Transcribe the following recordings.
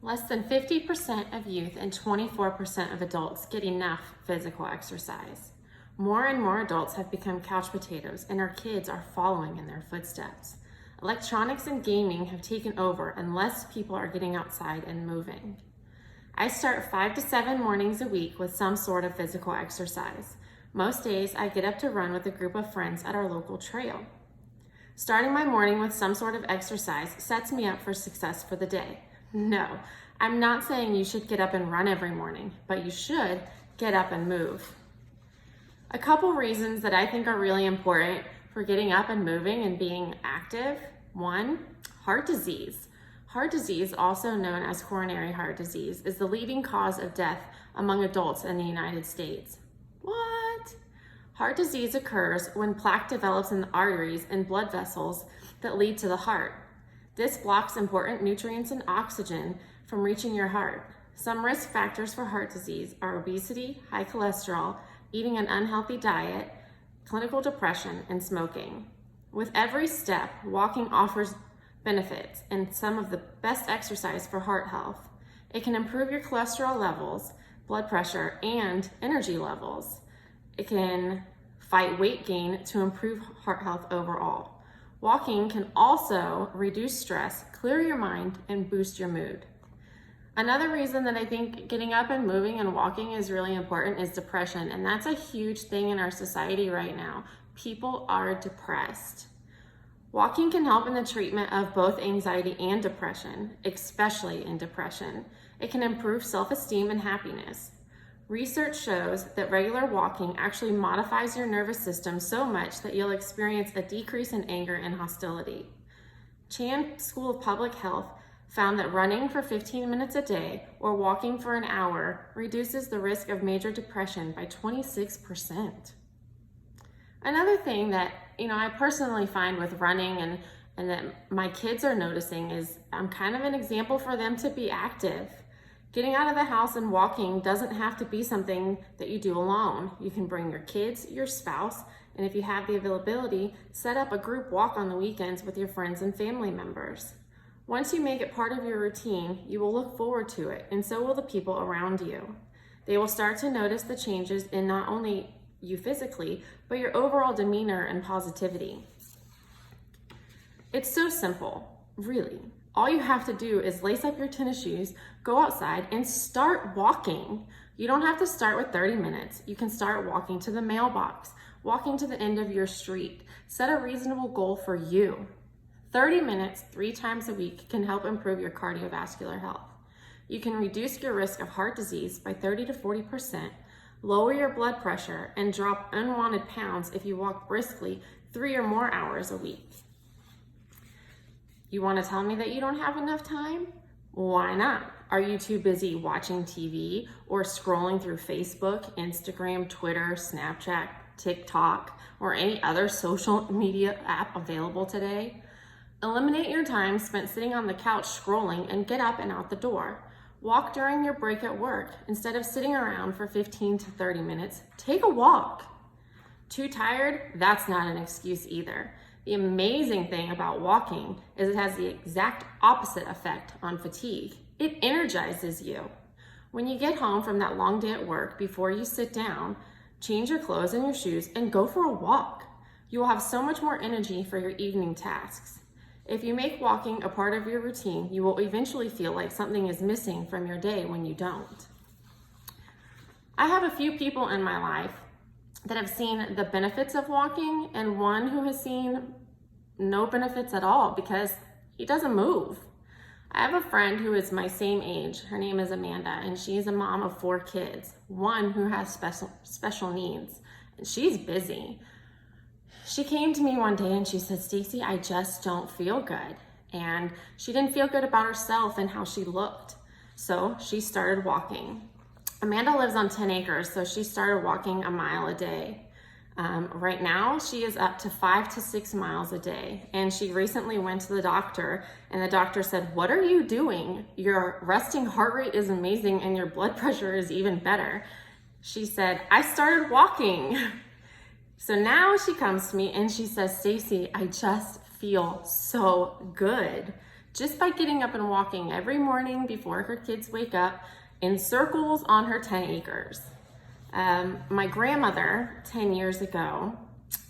Less than 50% of youth and 24% of adults get enough physical exercise. More and more adults have become couch potatoes, and our kids are following in their footsteps. Electronics and gaming have taken over, and less people are getting outside and moving. I start 5 to 7 mornings a week with some sort of physical exercise. Most days, I get up to run with a group of friends at our local trail. Starting my morning with some sort of exercise sets me up for success for the day. No, I'm not saying you should get up and run every morning, but you should get up and move. A couple reasons that I think are really important for getting up and moving and being active. 1, heart disease. Heart disease, also known as coronary heart disease, is the leading cause of death among adults in the United States. What? Heart disease occurs when plaque develops in the arteries and blood vessels that lead to the heart. This blocks important nutrients and oxygen from reaching your heart. Some risk factors for heart disease are obesity, high cholesterol, eating an unhealthy diet, clinical depression, and smoking. With every step, walking offers benefits and some of the best exercise for heart health. It can improve your cholesterol levels, blood pressure, and energy levels. It can fight weight gain to improve heart health overall. Walking can also reduce stress, clear your mind, and boost your mood. Another reason that I think getting up and moving and walking is really important is depression, and that's a huge thing in our society right now. People are depressed. Walking can help in the treatment of both anxiety and depression, especially in depression. It can improve self-esteem and happiness. Research shows that regular walking actually modifies your nervous system so much that you'll experience a decrease in anger and hostility. Chan School of Public Health found that running for 15 minutes a day or walking for an hour reduces the risk of major depression by 26%. Another thing that I personally find with running and that my kids are noticing is I'm kind of an example for them to be active. Getting out of the house and walking doesn't have to be something that you do alone. You can bring your kids, your spouse, and if you have the availability, set up a group walk on the weekends with your friends and family members. Once you make it part of your routine, you will look forward to it, and so will the people around you. They will start to notice the changes in not only you physically, but your overall demeanor and positivity. It's so simple, really. All you have to do is lace up your tennis shoes, go outside, and start walking. You don't have to start with 30 minutes. You can start walking to the mailbox, walking to the end of your street. Set a reasonable goal for you. 30 minutes 3 times a week can help improve your cardiovascular health. You can reduce your risk of heart disease by 30 to 40%, lower your blood pressure, and drop unwanted pounds if you walk briskly 3 or more hours a week. You want to tell me that you don't have enough time? Why not? Are you too busy watching TV or scrolling through Facebook, Instagram, Twitter, Snapchat, TikTok, or any other social media app available today? Eliminate your time spent sitting on the couch scrolling and get up and out the door. Walk during your break at work. Instead of sitting around for 15 to 30 minutes, take a walk. Too tired? That's not an excuse either. The amazing thing about walking is it has the exact opposite effect on fatigue. It energizes you. When you get home from that long day at work, before you sit down, change your clothes and your shoes and go for a walk. You will have so much more energy for your evening tasks. If you make walking a part of your routine, you will eventually feel like something is missing from your day when you don't. I have a few people in my life that have seen the benefits of walking and one who has seen no benefits at all because he doesn't move. I have a friend who is my same age. Her name is Amanda, and she's a mom of 4 kids, one who has special needs, and she's busy. She came to me one day and she said, "Stacy, I just don't feel good." And she didn't feel good about herself and how she looked. So she started walking. Amanda lives on 10 acres, so she started walking a mile a day. Right now, she is up to 5 to 6 miles a day. And she recently went to the doctor, and the doctor said, "What are you doing? Your resting heart rate is amazing and your blood pressure is even better." She said, "I started walking." So now she comes to me and she says, "Stacy, I just feel so good. just by getting up and walking every morning before her kids wake up in circles on her 10 acres. My grandmother, 10 years ago,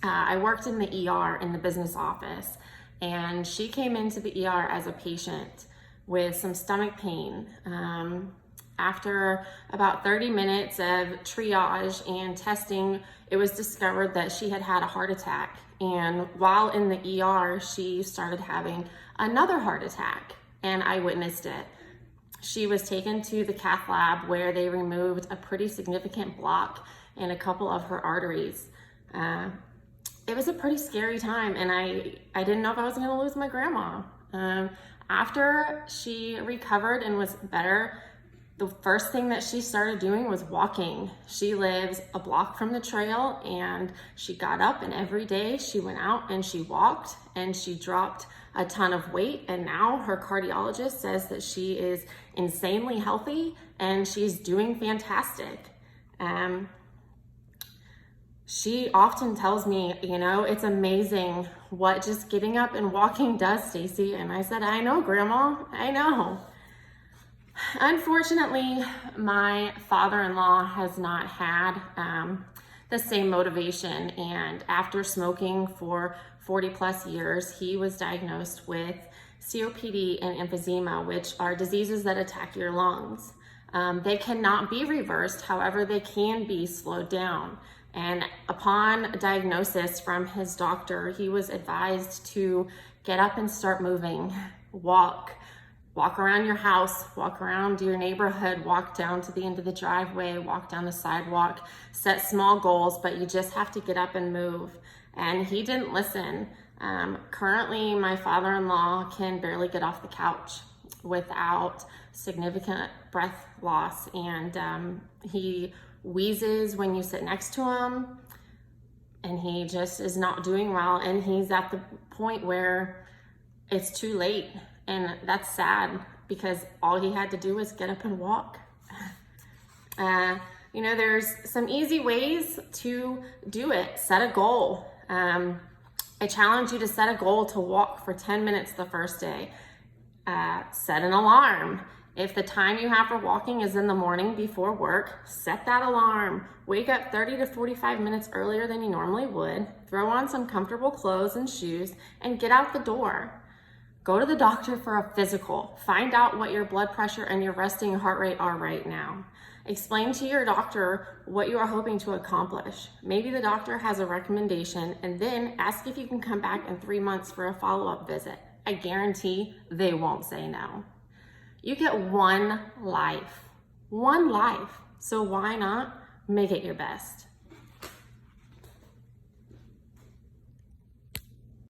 I worked in the ER in the business office, and she came into the ER as a patient with some stomach pain. After about 30 minutes of triage and testing, it was discovered that she had had a heart attack. And while in the ER, she started having another heart attack, and I witnessed it. She was taken to the cath lab where they removed a pretty significant block in a couple of her arteries. It was a pretty scary time, and I didn't know if I was gonna lose my grandma. After she recovered and was better, the first thing that she started doing was walking. She lives a block from the trail, and she got up, and every day she went out and she walked, and she dropped a ton of weight, and now her cardiologist says that she is insanely healthy and she's doing fantastic. She often tells me, you know, it's amazing what just getting up and walking does, Stacy. And I said, I know, Grandma, I know. Unfortunately, my father-in-law has not had the same motivation, and after smoking for 40 plus years, he was diagnosed with COPD and emphysema, which are diseases that attack your lungs. They cannot be reversed, however, they can be slowed down. And upon diagnosis from his doctor, he was advised to get up and start moving, walk around your house, walk around your neighborhood, walk down to the end of the driveway, walk down the sidewalk, set small goals, but you just have to get up and move. And he didn't listen. Currently, my father-in-law can barely get off the couch without significant breath loss, and he wheezes when you sit next to him, and he just is not doing well, and he's at the point where it's too late. And that's sad, because all he had to do was get up and walk. You know, there's some easy ways to do it. Set a goal. I challenge you to set a goal to walk for 10 minutes the first day. Set an alarm. If the time you have for walking is in the morning before work, set that alarm. Wake up 30 to 45 minutes earlier than you normally would. Throw on some comfortable clothes and shoes and get out the door. Go to the doctor for a physical. Find out what your blood pressure and your resting heart rate are right now. Explain to your doctor what you are hoping to accomplish. Maybe the doctor has a recommendation, and then ask if you can come back in 3 months for a follow-up visit. I guarantee they won't say no. You get one life, so why not make it your best?